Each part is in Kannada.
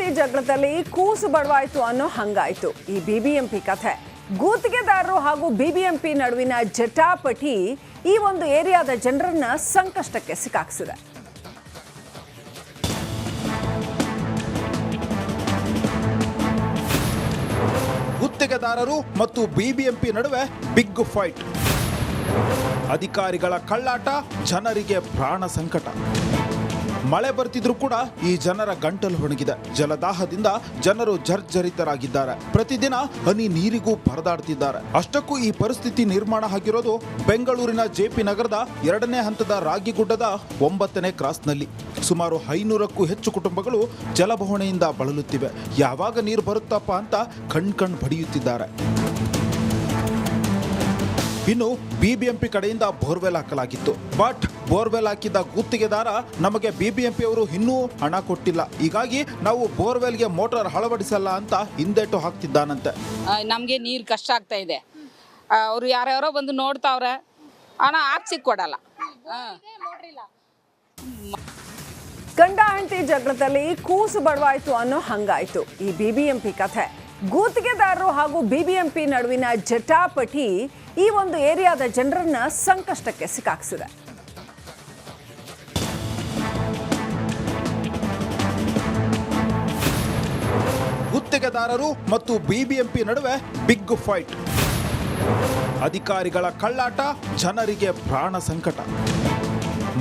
ಹೆಂಡತಿ ಜಗಳದಲ್ಲಿ ಕೂಸು ಬಡವಾಯ್ತು ಅನ್ನೋ ಹಂಗಾಯ್ತು ಈ ಬಿಬಿಎಂಪಿ ಕಥೆ. ಗುತ್ತಿಗೆದಾರರು ಹಾಗೂ ಬಿಬಿಎಂಪಿ ನಡುವಿನ ಜಟಾಪಟಿ ಈ ಒಂದು ಏರಿಯಾದ ಜನರನ್ನ ಸಂಕಷ್ಟಕ್ಕೆ ಸಿಕ್ಕಾಕ್ಸಿದೆ. ಗುತ್ತಿಗೆದಾರರು ಮತ್ತು ಬಿಬಿಎಂಪಿ ನಡುವೆ ಬಿಗ್ ಫೈಟ್. ಅಧಿಕಾರಿಗಳ ಕಳ್ಳಾಟ, ಜನರಿಗೆ ಪ್ರಾಣ ಸಂಕಟ. ಮಳೆ ಬರ್ತಿದ್ರು ಕೂಡ ಈ ಜನರ ಗಂಟಲು ಒಣಗಿದೆ. ಜಲದಾಹದಿಂದ ಜನರು ಜರ್ಜರಿತರಾಗಿದ್ದಾರೆ. ಪ್ರತಿದಿನ ಹನಿ ನೀರಿಗೂ ಪರದಾಡ್ತಿದ್ದಾರೆ. ಅಷ್ಟಕ್ಕೂ ಈ ಪರಿಸ್ಥಿತಿ ನಿರ್ಮಾಣ ಆಗಿರೋದು ಬೆಂಗಳೂರಿನ ಜೆಪಿ ನಗರದ 2ನೇ ಹಂತದ ರಾಗಿಗುಡ್ಡದ 9ನೇ ಕ್ರಾಸ್ನಲ್ಲಿ. ಸುಮಾರು 500ಕ್ಕೂ ಹೆಚ್ಚು ಕುಟುಂಬಗಳು ಜಲಬವಣೆಯಿಂದ ಬಳಲುತ್ತಿವೆ. ಯಾವಾಗ ನೀರು ಬರುತ್ತಪ್ಪ ಅಂತ ಕಣ್ ಬಡಿಯುತ್ತಿದ್ದಾರೆ. ಇನ್ನು ಬಿಬಿಎಂಪಿ ಕಡೆಯಿಂದ ಬೋರ್ವೆಲ್ ಹಾಕಲಾಗಿತ್ತು. ಬಟ್ ಬೋರ್ವೆಲ್ ಹಾಕಿದ್ದ ಗುತ್ತಿಗೆದಾರ ನಮಗೆ ಬಿಬಿಎಂಪಿ ಅವರು ಇನ್ನೂ ಹಣ ಕೊಟ್ಟಿಲ್ಲ, ಹೀಗಾಗಿ ನಾವು ಬೋರ್ವೆಲ್ಗೆ ಮೋಟಾರ್ ಅಳವಡಿಸಲ್ಲ ಅಂತ ಹಿಂದೇಟು ಹಾಕ್ತಿದ್ದಾನಂತೆ. ನಮಗೆ ನೀರು ಕಷ್ಟ ಆಗ್ತಾ ಇದೆ. ಅವರು ಯಾರ್ಯಾರೋ ಬಂದು ನೋಡ್ತಾವ್ರೆ, ಹಣ ಹಾಕ್ಸಿ ಕೊಡಲ್ಲ. ಗಂಡ ಹೆಂಡತಿ ಜಗಳದಲ್ಲಿ ಕೂಸು ಬಡವಾಯ್ತು ಅನ್ನೋ ಹಂಗಾಯ್ತು ಈ ಬಿಬಿಎಂಪಿ ಕಥೆ. ಗುತ್ತಿಗೆದಾರರು ಹಾಗೂ ಬಿಬಿಎಂಪಿ ನಡುವಿನ ಜಟಾಪಟಿ ಈ ಒಂದು ಏರಿಯಾದ ಜನರನ್ನ ಸಂಕಷ್ಟಕ್ಕೆ ಸಿಕ್ಕಾಕ್ಸಿದೆ. ಗುತ್ತಿಗೆದಾರರು ಮತ್ತು ಬಿಬಿಎಂಪಿ ನಡುವೆ ಬಿಗ್ ಫೈಟ್. ಅಧಿಕಾರಿಗಳ ಕಳ್ಳಾಟ, ಜನರಿಗೆ ಪ್ರಾಣ ಸಂಕಟ.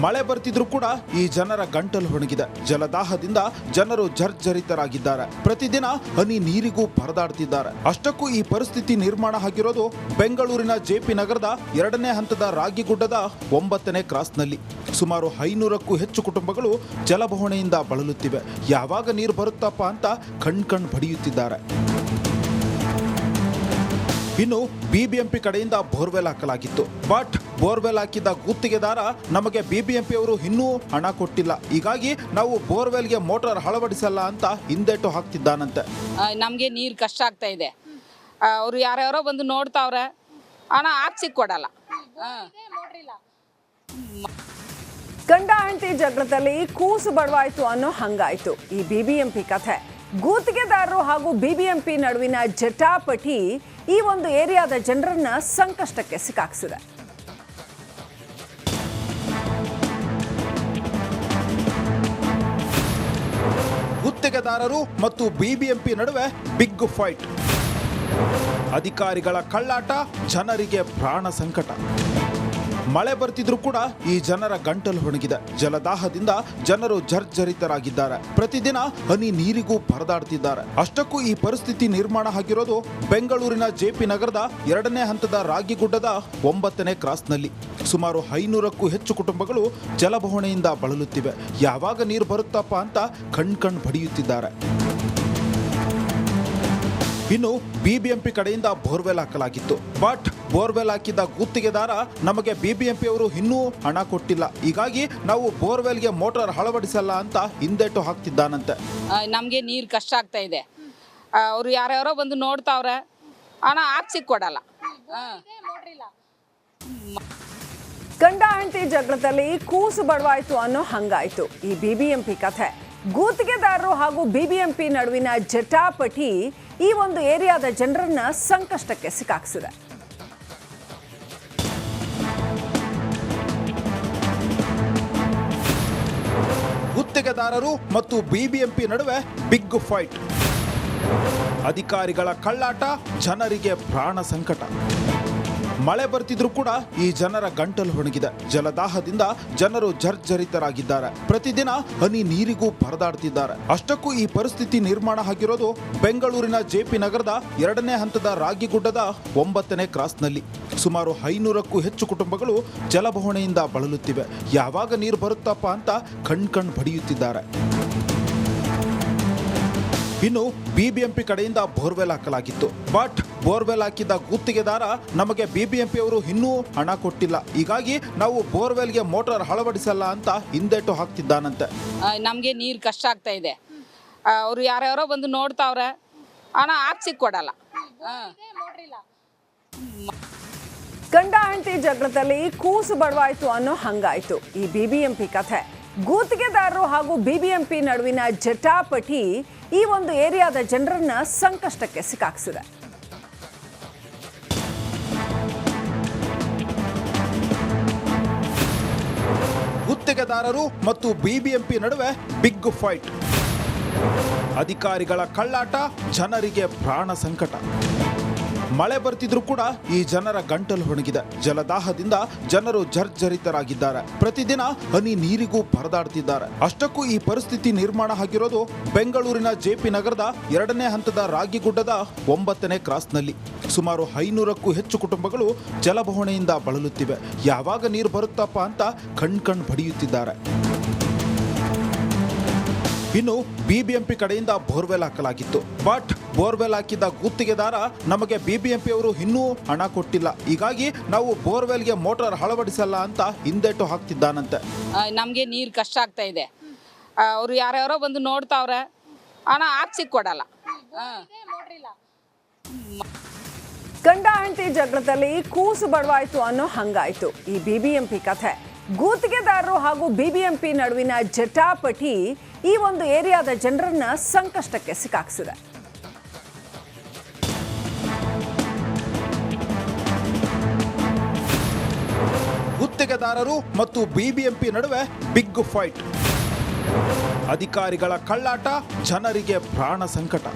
ಮಳೆ ಬರ್ತಿದ್ರು ಕೂಡ ಈ ಜನರ ಗಂಟಲು ಒಣಗಿದೆ. ಜಲದಾಹದಿಂದ ಜನರು ಜರ್ಜರಿತರಾಗಿದ್ದಾರೆ. ಪ್ರತಿದಿನ ಹನಿ ನೀರಿಗೂ ಪರದಾಡ್ತಿದ್ದಾರೆ. ಅಷ್ಟಕ್ಕೂ ಈ ಪರಿಸ್ಥಿತಿ ನಿರ್ಮಾಣ ಆಗಿರೋದು ಬೆಂಗಳೂರಿನ ಜೆಪಿ ನಗರದ 2ನೇ ಹಂತದ ರಾಗಿಗುಡ್ಡದ 9ನೇ ಕ್ರಾಸ್ನಲ್ಲಿ. ಸುಮಾರು 500ಕ್ಕೂ ಹೆಚ್ಚು ಕುಟುಂಬಗಳು ಜಲಬವಣೆಯಿಂದ ಬಳಲುತ್ತಿವೆ. ಯಾವಾಗ ನೀರು ಬರುತ್ತಪ್ಪ ಅಂತ ಕಣ್ ಬಡಿಯುತ್ತಿದ್ದಾರೆ. ಇನ್ನು ಬಿಬಿಎಂಪಿ ಕಡೆಯಿಂದ ಬೋರ್ವೆಲ್ ಹಾಕಲಾಗಿತ್ತು. ಬಟ್ ಬೋರ್ವೆಲ್ ಹಾಕಿದ್ದ ಗುತ್ತಿಗೆದಾರ ನಮಗೆ ಬಿಬಿಎಂಪಿ ಅವರು ಇನ್ನೂ ಹಣ ಕೊಟ್ಟಿಲ್ಲ, ಹೀಗಾಗಿ ನಾವು ಬೋರ್ವೆಲ್ಗೆ ಮೋಟಾರ್ ಅಳವಡಿಸಲ್ಲ ಅಂತ ಹಿಂದೇಟು ಹಾಕ್ತಿದ್ದಾನಂತೆ. ನಮಗೆ ನೀರು ಕಷ್ಟ ಆಗ್ತಾ ಇದೆ. ಅವರು ಯಾರ್ಯಾರೋ ಬಂದು ನೋಡ್ತಾವ್ರೆ, ಹಣ ಹಾಕ್ಸಿ ಕೊಡಲ್ಲ. ಗಂಡ ಹೆಂಡತಿ ಜಗಳದಲ್ಲಿ ಕೂಸು ಬಡವಾಯ್ತು ಅನ್ನೋ ಹಂಗಾಯ್ತು ಈ ಬಿಬಿಎಂಪಿ ಕಥೆ. ಗುತ್ತಿಗೆದಾರರು ಹಾಗೂ ಬಿಬಿಎಂಪಿ ನಡುವಿನ ಜಟಾಪಟಿ ಈ ಒಂದು ಏರಿಯಾದ ಜನರನ್ನ ಸಂಕಷ್ಟಕ್ಕೆ ಸಿಕ್ಕಾಕ್ಸಿದೆ. ಗುತ್ತಿಗೆದಾರರು ಮತ್ತು ಬಿಬಿಎಂಪಿ ನಡುವೆ ಬಿಗ್ ಫೈಟ್. ಅಧಿಕಾರಿಗಳ ಕಳ್ಳಾಟ, ಜನರಿಗೆ ಪ್ರಾಣ ಸಂಕಟ. ಮಳೆ ಬರ್ತಿದ್ರು ಕೂಡ ಈ ಜನರ ಗಂಟಲು ಒಣಗಿದೆ. ಜಲದಾಹದಿಂದ ಜನರು ಜರ್ಜರಿತರಾಗಿದ್ದಾರೆ. ಪ್ರತಿದಿನ ಹನಿ ನೀರಿಗೂ ಪರದಾಡ್ತಿದ್ದಾರೆ. ಅಷ್ಟಕ್ಕೂ ಈ ಪರಿಸ್ಥಿತಿ ನಿರ್ಮಾಣ ಆಗಿರೋದು ಬೆಂಗಳೂರಿನ ಜೆಪಿ ನಗರದ 2ನೇ ಹಂತದ ರಾಗಿಗುಡ್ಡದ 9ನೇ ಕ್ರಾಸ್ನಲ್ಲಿ. ಸುಮಾರು 500ಕ್ಕೂ ಹೆಚ್ಚು ಕುಟುಂಬಗಳು ಜಲಬವಣೆಯಿಂದ ಬಳಲುತ್ತಿವೆ. ಯಾವಾಗ ನೀರು ಬರುತ್ತಪ್ಪ ಅಂತ ಕಣ್ ಬಡಿಯುತ್ತಿದ್ದಾರೆ. ಇನ್ನು ಬಿಬಿಎಂಪಿ ಕಡೆಯಿಂದ ಬೋರ್ವೆಲ್ ಹಾಕಲಾಗಿತ್ತು. ಬಟ್ ಬೋರ್ವೆಲ್ ಹಾಕಿದ್ದ ಗುತ್ತಿಗೆದಾರ ನಮಗೆ ಬಿಬಿಎಂಪಿ ಅವರು ಇನ್ನೂ ಹಣ ಕೊಟ್ಟಿಲ್ಲ, ಹೀಗಾಗಿ ನಾವು ಬೋರ್ವೆಲ್ಗೆ ಮೋಟಾರ್ ಅಳವಡಿಸಲ್ಲ ಅಂತ ಹಿಂದೇಟು ಹಾಕ್ತಿದ್ದಾನಂತೆ. ನಮಗೆ ನೀರು ಕಷ್ಟ ಆಗ್ತಾ ಇದೆ. ಅವರು ಯಾರ್ಯಾರೋ ಬಂದು ನೋಡ್ತಾವ್ರೆ, ಹಣ ಹಾಕ್ಸಿ ಕೊಡಲ್ಲ. ಗಂಡ ಹೆಂಡತಿ ಜಗಳದಲ್ಲಿ ಕೂಸು ಬಡವಾಯ್ತು ಅನ್ನೋ ಹಂಗಾಯ್ತು ಈ ಬಿಬಿಎಂಪಿ ಕಥೆ. ಗುತ್ತಿಗೆದಾರರು ಹಾಗೂ ಬಿಬಿಎಂಪಿ ನಡುವಿನ ಜಟಾಪಟಿ ಈ ಒಂದು ಏರಿಯಾದ ಜನರನ್ನ ಸಂಕಷ್ಟಕ್ಕೆ ಸಿಕ್ಕಾಕ್ಸಿದೆ. ಗುತ್ತಿಗೆದಾರರು ಮತ್ತು ಬಿಬಿಎಂಪಿ ನಡುವೆ ಬಿಗ್ ಫೈಟ್. ಅಧಿಕಾರಿಗಳ ಕಳ್ಳಾಟ, ಜನರಿಗೆ ಪ್ರಾಣ ಸಂಕಟ. ಮಳೆ ಬರ್ತಿದ್ರು ಕೂಡ ಈ ಜನರ ಗಂಟಲು ಒಣಗಿದೆ. ಜಲದಾಹದಿಂದ ಜನರು ಜರ್ಜರಿತರಾಗಿದ್ದಾರೆ. ಪ್ರತಿದಿನ ಹನಿ ನೀರಿಗೂ ಪರದಾಡ್ತಿದ್ದಾರೆ. ಅಷ್ಟಕ್ಕೂ ಈ ಪರಿಸ್ಥಿತಿ ನಿರ್ಮಾಣ ಆಗಿರೋದು ಬೆಂಗಳೂರಿನ ಜೆಪಿ ನಗರದ 2ನೇ ಹಂತದ ರಾಗಿಗುಡ್ಡದ 9ನೇ ಕ್ರಾಸ್ನಲ್ಲಿ. ಸುಮಾರು 500ಕ್ಕೂ ಹೆಚ್ಚು ಕುಟುಂಬಗಳು ಜಲಬವಣೆಯಿಂದ ಬಳಲುತ್ತಿವೆ. ಯಾವಾಗ ನೀರು ಬರುತ್ತಪ್ಪ ಅಂತ ಕಣ್ ಬಡಿಯುತ್ತಿದ್ದಾರೆ. ಇನ್ನು ಬಿಬಿಎಂಪಿ ಕಡೆಯಿಂದ ಬೋರ್ವೆಲ್ ಹಾಕಲಾಗಿತ್ತು. ಬಟ್ ಬೋರ್ವೆಲ್ ಹಾಕಿದ್ದ ಗುತ್ತಿಗೆದಾರ ನಮಗೆ ಬಿಬಿಎಂಪಿ ಅವರು ಇನ್ನೂ ಹಣ ಕೊಟ್ಟಿಲ್ಲ, ಹೀಗಾಗಿ ನಾವು ಬೋರ್ವೆಲ್ಗೆ ಮೋಟಾರ್ ಅಳವಡಿಸಲ್ಲ ಅಂತ ಹಿಂದೇಟು ಹಾಕ್ತಿದ್ದಾನಂತೆ. ನಮಗೆ ನೀರು ಕಷ್ಟ ಆಗ್ತಾ ಇದೆ. ಅವರು ಯಾರ್ಯಾರೋ ಬಂದು ನೋಡ್ತಾವ್ರೆ, ಹಣ ಹಾಕ್ಸಿ ಕೊಡಲ್ಲ. ಗಂಡ ಹೆಂಡತಿ ಜಗಳದಲ್ಲಿ ಕೂಸು ಬಡವಾಯ್ತು ಅನ್ನೋ ಹಂಗಾಯ್ತು ಈ ಬಿಬಿಎಂಪಿ ಕಥೆ. ಗುತ್ತಿಗೆದಾರರು ಹಾಗೂ ಬಿಬಿಎಂಪಿ ನಡುವಿನ ಜಟಾಪಟಿ ಈ ಒಂದು ಏರಿಯಾದ ಜನರನ್ನ ಸಂಕಷ್ಟಕ್ಕೆ ಸಿಕ್ಕಾಕ್ಸಿದೆ. ಗುತ್ತಿಗೆದಾರರು ಮತ್ತು ಬಿಬಿಎಂಪಿ ನಡುವೆ ಬಿಗ್ ಫೈಟ್. ಅಧಿಕಾರಿಗಳ ಕಳ್ಳಾಟ, ಜನರಿಗೆ ಪ್ರಾಣ ಸಂಕಟ. ಮಳೆ ಬರ್ತಿದ್ರು ಕೂಡ ಈ ಜನರ ಗಂಟಲು ಒಣಗಿದೆ. ಜಲದಾಹದಿಂದ ಜನರು ಜರ್ಜರಿತರಾಗಿದ್ದಾರೆ. ಪ್ರತಿದಿನ ಹನಿ ನೀರಿಗೂ ಪರದಾಡ್ತಿದ್ದಾರೆ. ಅಷ್ಟಕ್ಕೂ ಈ ಪರಿಸ್ಥಿತಿ ನಿರ್ಮಾಣ ಆಗಿರೋದು ಬೆಂಗಳೂರಿನ ಜೆಪಿ ನಗರದ 2ನೇ ಹಂತದ ರಾಗಿಗುಡ್ಡದ 9ನೇ ಕ್ರಾಸ್ನಲ್ಲಿ. ಸುಮಾರು 500ಕ್ಕೂ ಹೆಚ್ಚು ಕುಟುಂಬಗಳು ಜಲಬವಣೆಯಿಂದ ಬಳಲುತ್ತಿವೆ. ಯಾವಾಗ ನೀರು ಬರುತ್ತಪ್ಪ ಅಂತ ಕಣ್ ಬಡಿಯುತ್ತಿದ್ದಾರೆ. ಇನ್ನು ಬಿಬಿಎಂಪಿ ಕಡೆಯಿಂದ ಬೋರ್ವೆಲ್ ಹಾಕಲಾಗಿತ್ತು. ಬಟ್ ಬೋರ್ವೆಲ್ ಹಾಕಿದ್ದ ಗುತ್ತಿಗೆದಾರ ನಮಗೆ ಬಿಬಿಎಂಪಿ ಅವರು ಇನ್ನೂ ಹಣ ಕೊಟ್ಟಿಲ್ಲ, ಹೀಗಾಗಿ ನಾವು ಬೋರ್ವೆಲ್ಗೆ ಮೋಟಾರ್ ಅಳವಡಿಸಲ್ಲ ಅಂತ ಹಿಂದೇಟು ಹಾಕ್ತಿದ್ದಾನಂತೆ. ನಮಗೆ ನೀರು ಕಷ್ಟ ಆಗ್ತಾ ಇದೆ. ಅವರು ಯಾರ್ಯಾರೋ ಬಂದು ನೋಡ್ತಾವ್ರೆ, ಹಣ ಹಾಕ್ಸಿ ಕೊಡಲ್ಲ. ಗಂಡ ಹೆಂಡತಿ ಜಗಳದಲ್ಲಿ ಕೂಸು ಬಡವಾಯ್ತು ಅನ್ನೋ ಹಂಗಾಯ್ತು ಈ ಬಿಬಿಎಂಪಿ ಕಥೆ. ಗುತ್ತಿಗೆದಾರರು ಹಾಗೂ ಬಿಬಿಎಂಪಿ ನಡುವಿನ ಜಟಾಪಟಿ ಈ ಒಂದು ಏರಿಯಾದ ಜನರನ್ನ ಸಂಕಷ್ಟಕ್ಕೆ ಸಿಕ್ಕಾಕ್ಸಿದೆ. ಗುತ್ತಿಗೆದಾರರು ಮತ್ತು ಬಿಬಿಎಂಪಿ ನಡುವೆ ಬಿಗ್ ಫೈಟ್. ಅಧಿಕಾರಿಗಳ ಕಳ್ಳಾಟ, ಜನರಿಗೆ ಪ್ರಾಣ ಸಂಕಟ.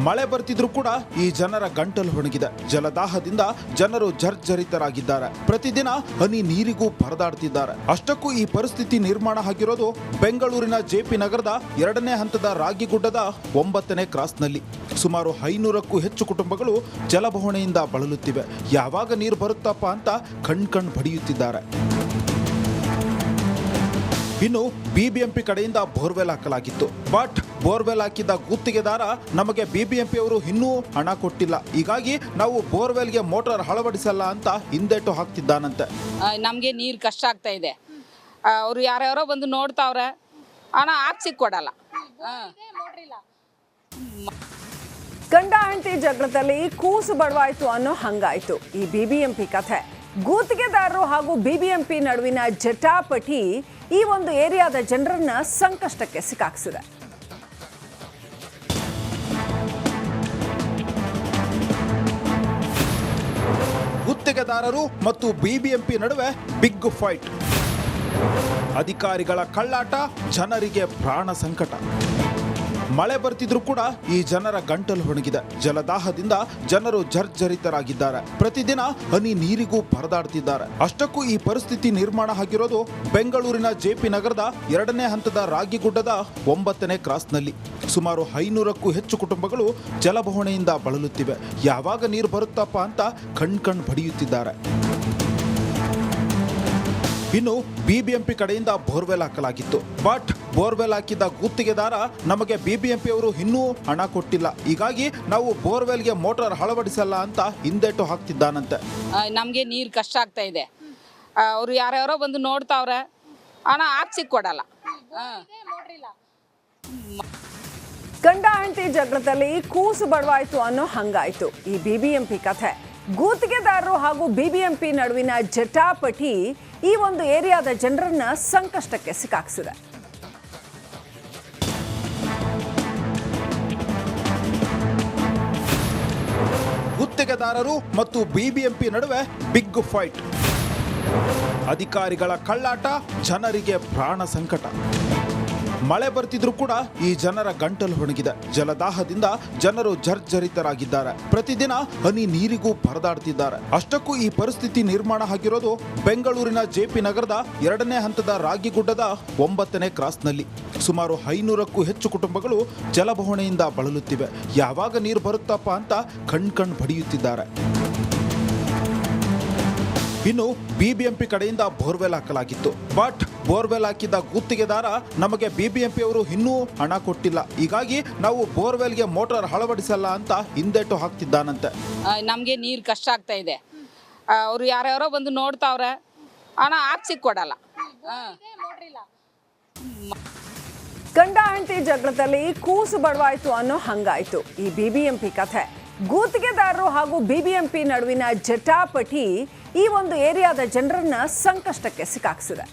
ಮಳೆ ಬರ್ತಿದ್ರು ಕೂಡ ಈ ಜನರ ಗಂಟಲು ಒಣಗಿದೆ. ಜಲದಾಹದಿಂದ ಜನರು ಜರ್ಜರಿತರಾಗಿದ್ದಾರೆ. ಪ್ರತಿದಿನ ಹನಿ ನೀರಿಗೂ ಪರದಾಡ್ತಿದ್ದಾರೆ. ಅಷ್ಟಕ್ಕೂ ಈ ಪರಿಸ್ಥಿತಿ ನಿರ್ಮಾಣ ಆಗಿರೋದು ಬೆಂಗಳೂರಿನ ಜೆಪಿ ನಗರದ 2ನೇ ಹಂತದ ರಾಗಿಗುಡ್ಡದ 9ನೇ ಕ್ರಾಸ್ನಲ್ಲಿ. ಸುಮಾರು 500ಕ್ಕೂ ಹೆಚ್ಚು ಕುಟುಂಬಗಳು ಜಲಬವಣೆಯಿಂದ ಬಳಲುತ್ತಿವೆ. ಯಾವಾಗ ನೀರು ಬರುತ್ತಪ್ಪ ಅಂತ ಕಣ್ ಬಡಿಯುತ್ತಿದ್ದಾರೆ. ಇನ್ನು ಬಿಬಿಎಂಪಿ ಕಡೆಯಿಂದ ಬೋರ್ವೆಲ್ ಹಾಕಲಾಗಿತ್ತು. ಬಟ್ ಬೋರ್ವೆಲ್ ಹಾಕಿದ್ದ ಗುತ್ತಿಗೆದಾರ ನಮಗೆ ಬಿಬಿಎಂಪಿ ಅವರು ಇನ್ನೂ ಹಣ ಕೊಟ್ಟಿಲ್ಲ, ಹೀಗಾಗಿ ನಾವು ಬೋರ್ವೆಲ್ಗೆ ಮೋಟಾರ್ ಅಳವಡಿಸಲ್ಲ ಅಂತ ಹಿಂದೇಟು ಹಾಕ್ತಿದ್ದಾನಂತೆ. ನಮಗೆ ನೀರು ಕಷ್ಟ ಆಗ್ತಾ ಇದೆ. ಅವರು ಯಾರ್ಯಾರೋ ಬಂದು ನೋಡ್ತಾವ್ರೆ, ಹಣ ಹಾಕ್ಸಿ ಕೊಡಲ್ಲ. ಗಂಡ ಹೆಂಡತಿ ಜಗಳದಲ್ಲಿ ಕೂಸು ಬಡವಾಯ್ತು ಅನ್ನೋ ಹಂಗಾಯ್ತು ಈ ಬಿಬಿಎಂಪಿ ಕಥೆ. ಗುತ್ತಿಗೆದಾರರು ಹಾಗೂ ಬಿಬಿಎಂಪಿ ನಡುವಿನ ಜಟಾಪಟಿ ಈ ಒಂದು ಏರಿಯಾದ ಜನರನ್ನ ಸಂಕಷ್ಟಕ್ಕೆ ಸಿಕ್ಕಾಕ್ಸಿದೆ. ಗುತ್ತಿಗೆದಾರರು ಮತ್ತು ಬಿಬಿಎಂಪಿ ನಡುವೆ ಬಿಗ್ ಫೈಟ್. ಅಧಿಕಾರಿಗಳ ಕಳ್ಳಾಟ, ಜನರಿಗೆ ಪ್ರಾಣ ಸಂಕಟ. ಮಳೆ ಬರ್ತಿದ್ರು ಕೂಡ ಈ ಜನರ ಗಂಟಲು ಒಣಗಿದೆ. ಜಲದಾಹದಿಂದ ಜನರು ಜರ್ಜರಿತರಾಗಿದ್ದಾರೆ. ಪ್ರತಿದಿನ ಹನಿ ನೀರಿಗೂ ಪರದಾಡ್ತಿದ್ದಾರೆ. ಅಷ್ಟಕ್ಕೂ ಈ ಪರಿಸ್ಥಿತಿ ನಿರ್ಮಾಣ ಆಗಿರೋದು ಬೆಂಗಳೂರಿನ ಜೆಪಿ ನಗರದ 2ನೇ ಹಂತದ ರಾಗಿಗುಡ್ಡದ 9ನೇ ಕ್ರಾಸ್ನಲ್ಲಿ. ಸುಮಾರು 500ಕ್ಕೂ ಹೆಚ್ಚು ಕುಟುಂಬಗಳು ಜಲಬವಣೆಯಿಂದ ಬಳಲುತ್ತಿವೆ. ಯಾವಾಗ ನೀರು ಬರುತ್ತಪ್ಪ ಅಂತ ಕಣ್ ಬಡಿಯುತ್ತಿದ್ದಾರೆ. ಇನ್ನು ಬಿಬಿಎಂಪಿ ಕಡೆಯಿಂದ ಬೋರ್ವೆಲ್ ಹಾಕಲಾಗಿತ್ತು. ಬಟ್ ಬೋರ್ವೆಲ್ ಹಾಕಿದ್ದ ಗುತ್ತಿಗೆದಾರ ನಮಗೆ ಬಿಬಿಎಂಪಿ ಅವರು ಇನ್ನೂ ಹಣ ಕೊಟ್ಟಿಲ್ಲ, ಹೀಗಾಗಿ ನಾವು ಬೋರ್ವೆಲ್ಗೆ ಮೋಟಾರ್ ಅಳವಡಿಸಲ್ಲ ಅಂತ ಹಿಂದೇಟು ಹಾಕ್ತಿದ್ದಾನಂತೆ. ನಮಗೆ ನೀರು ಕಷ್ಟ ಆಗ್ತಾ ಇದೆ. ಅವರು ಯಾರ್ಯಾರೋ ಬಂದು ನೋಡ್ತಾವ್ರೆ, ಹಣ ಹಾಕ್ಸಿ ಕೊಡಲ್ಲ. ಗಂಡ ಹೆಂಡತಿ ಜಗಳದಲ್ಲಿ ಕೂಸು ಬಡವಾಯ್ತು ಅನ್ನೋ ಹಂಗಾಯ್ತು ಈ ಬಿಬಿಎಂಪಿ ಕಥೆ. ಗುತ್ತಿಗೆದಾರರು ಹಾಗೂ ಬಿಬಿಎಂಪಿ ನಡುವಿನ ಜಟಾಪಟಿ ಈ ಒಂದು ಏರಿಯಾದ ಜನರನ್ನ ಸಂಕಷ್ಟಕ್ಕೆ ಸಿಕ್ಕಾಕ್ಸಿದೆ. ಗುತ್ತಿಗೆದಾರರು ಮತ್ತು ಬಿಬಿಎಂಪಿ ನಡುವೆ ಬಿಗ್ ಫೈಟ್. ಅಧಿಕಾರಿಗಳ ಕಳ್ಳಾಟ, ಜನರಿಗೆ ಪ್ರಾಣ ಸಂಕಟ. ಮಳೆ ಬರ್ತಿದ್ರು ಕೂಡ ಈ ಜನರ ಗಂಟಲು ಒಣಗಿದೆ. ಜಲದಾಹದಿಂದ ಜನರು ಜರ್ಜರಿತರಾಗಿದ್ದಾರೆ. ಪ್ರತಿದಿನ ಹನಿ ನೀರಿಗೂ ಪರದಾಡ್ತಿದ್ದಾರೆ. ಅಷ್ಟಕ್ಕೂ ಈ ಪರಿಸ್ಥಿತಿ ನಿರ್ಮಾಣ ಆಗಿರೋದು ಬೆಂಗಳೂರಿನ ಜೆಪಿ ನಗರದ 2ನೇ ಹಂತದ ರಾಗಿಗುಡ್ಡದ 9ನೇ ಕ್ರಾಸ್ನಲ್ಲಿ. ಸುಮಾರು 500ಕ್ಕೂ ಹೆಚ್ಚು ಕುಟುಂಬಗಳು ಜಲಬವಣೆಯಿಂದ ಬಳಲುತ್ತಿವೆ. ಯಾವಾಗ ನೀರು ಬರುತ್ತಪ್ಪ ಅಂತ ಕಣ್ ಬಡಿಯುತ್ತಿದ್ದಾರೆ. ಇನ್ನು ಬಿಬಿಎಂಪಿ ಕಡೆಯಿಂದ ಬೋರ್ವೆಲ್ ಹಾಕಲಾಗಿತ್ತು. ಬಟ್ ಬೋರ್ವೆಲ್ ಹಾಕಿದ್ದ ಗುತ್ತಿಗೆದಾರ ನಮಗೆ ಬಿಬಿಎಂಪಿ ಅವರು ಇನ್ನೂ ಹಣ ಕೊಟ್ಟಿಲ್ಲ, ಹೀಗಾಗಿ ನಾವು ಬೋರ್ವೆಲ್ಗೆ ಮೋಟಾರ್ ಅಳವಡಿಸಲ್ಲ ಅಂತ ಹಿಂದೇಟು ಹಾಕ್ತಿದ್ದಾನಂತೆ. ನಮಗೆ ನೀರು ಕಷ್ಟ ಆಗ್ತಾ ಇದೆ. ಅವರು ಯಾರ್ಯಾರೋ ಬಂದು ನೋಡ್ತಾವ್ರೆ, ಹಣ ಹಾಕ್ಸಿ ಕೊಡಲ್ಲ. ಗಂಡ ಹೆಂಡತಿ ಜಗಳದಲ್ಲಿ ಕೂಸು ಬಡವಾಯ್ತು ಅನ್ನೋ ಹಂಗಾಯ್ತು ಈ ಬಿಬಿಎಂಪಿ ಕಥೆ. ಗುತ್ತಿಗೆದಾರರು ಹಾಗೂ ಬಿಬಿಎಂಪಿ ನಡುವಿನ ಜಟಾಪಟಿ ಈ ಒಂದು ಏರಿಯಾದ ಜನರನ್ನ ಸಂಕಷ್ಟಕ್ಕೆ ಸಿಕ್ಕಾಕ್ಸಿದೆ.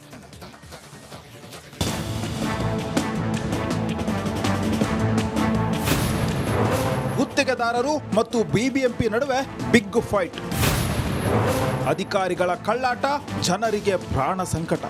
ಗುತ್ತಿಗೆದಾರರು ಮತ್ತು ಬಿಬಿಎಂಪಿ ನಡುವೆ ಬಿಗ್ ಫೈಟ್. ಅಧಿಕಾರಿಗಳ ಕಳ್ಳಾಟ, ಜನರಿಗೆ ಪ್ರಾಣ ಸಂಕಟ.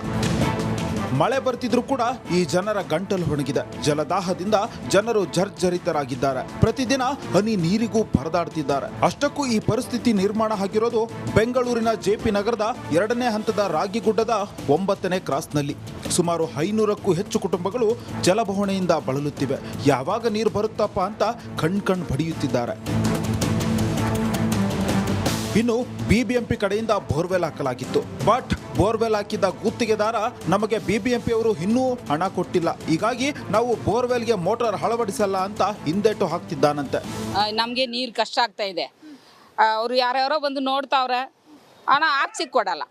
ಮಳೆ ಬರ್ತಿದ್ರೂ ಕೂಡ ಈ ಜನರ ಗಂಟಲು ಒಣಗಿದೆ. ಜಲದಾಹದಿಂದ ಜನರು ಜರ್ಜರಿತರಾಗಿದ್ದಾರೆ. ಪ್ರತಿದಿನ ಹನಿ ನೀರಿಗೂ ಪರದಾಡ್ತಿದ್ದಾರೆ. ಅಷ್ಟಕ್ಕೂ ಈ ಪರಿಸ್ಥಿತಿ ನಿರ್ಮಾಣ ಆಗಿರೋದು ಬೆಂಗಳೂರಿನ ಜೆಪಿ ನಗರದ 2ನೇ ಹಂತದ ರಾಗಿಗುಡ್ಡದ 9ನೇ ಕ್ರಾಸ್ನಲ್ಲಿ. ಸುಮಾರು 500ಕ್ಕೂ ಹೆಚ್ಚು ಕುಟುಂಬಗಳು ಜಲಬವಣೆಯಿಂದ ಬಳಲುತ್ತಿವೆ. ಯಾವಾಗ ನೀರು ಬರುತ್ತಪ್ಪ ಅಂತ ಕಣ್ ಬಡಿಯುತ್ತಿದ್ದಾರೆ. ಇನ್ನು ಬಿಬಿಎಂಪಿ ಕಡೆಯಿಂದ ಬೋರ್ವೆಲ್ ಹಾಕಲಾಗಿತ್ತು. ಬಟ್ ಬೋರ್ವೆಲ್ ಹಾಕಿದ್ದ ಗುತ್ತಿಗೆದಾರ ನಮಗೆ ಬಿಬಿಎಂಪಿ ಅವರು ಇನ್ನೂ ಹಣ ಕೊಟ್ಟಿಲ್ಲ, ಹೀಗಾಗಿ ನಾವು ಬೋರ್ವೆಲ್ಗೆ ಮೋಟಾರ್ ಅಳವಡಿಸಲ್ಲ ಅಂತ ಹಿಂದೇಟು ಹಾಕ್ತಿದ್ದಾನಂತೆ. ನಮಗೆ ನೀರು ಕಷ್ಟ ಆಗ್ತಾ ಇದೆ. ಅವರು ಯಾರ್ಯಾರೋ ಬಂದು ನೋಡ್ತಾವ್ರೆ, ಹಣ ಹಾಕ್ಸಿ ಕೊಡಲ್ಲ.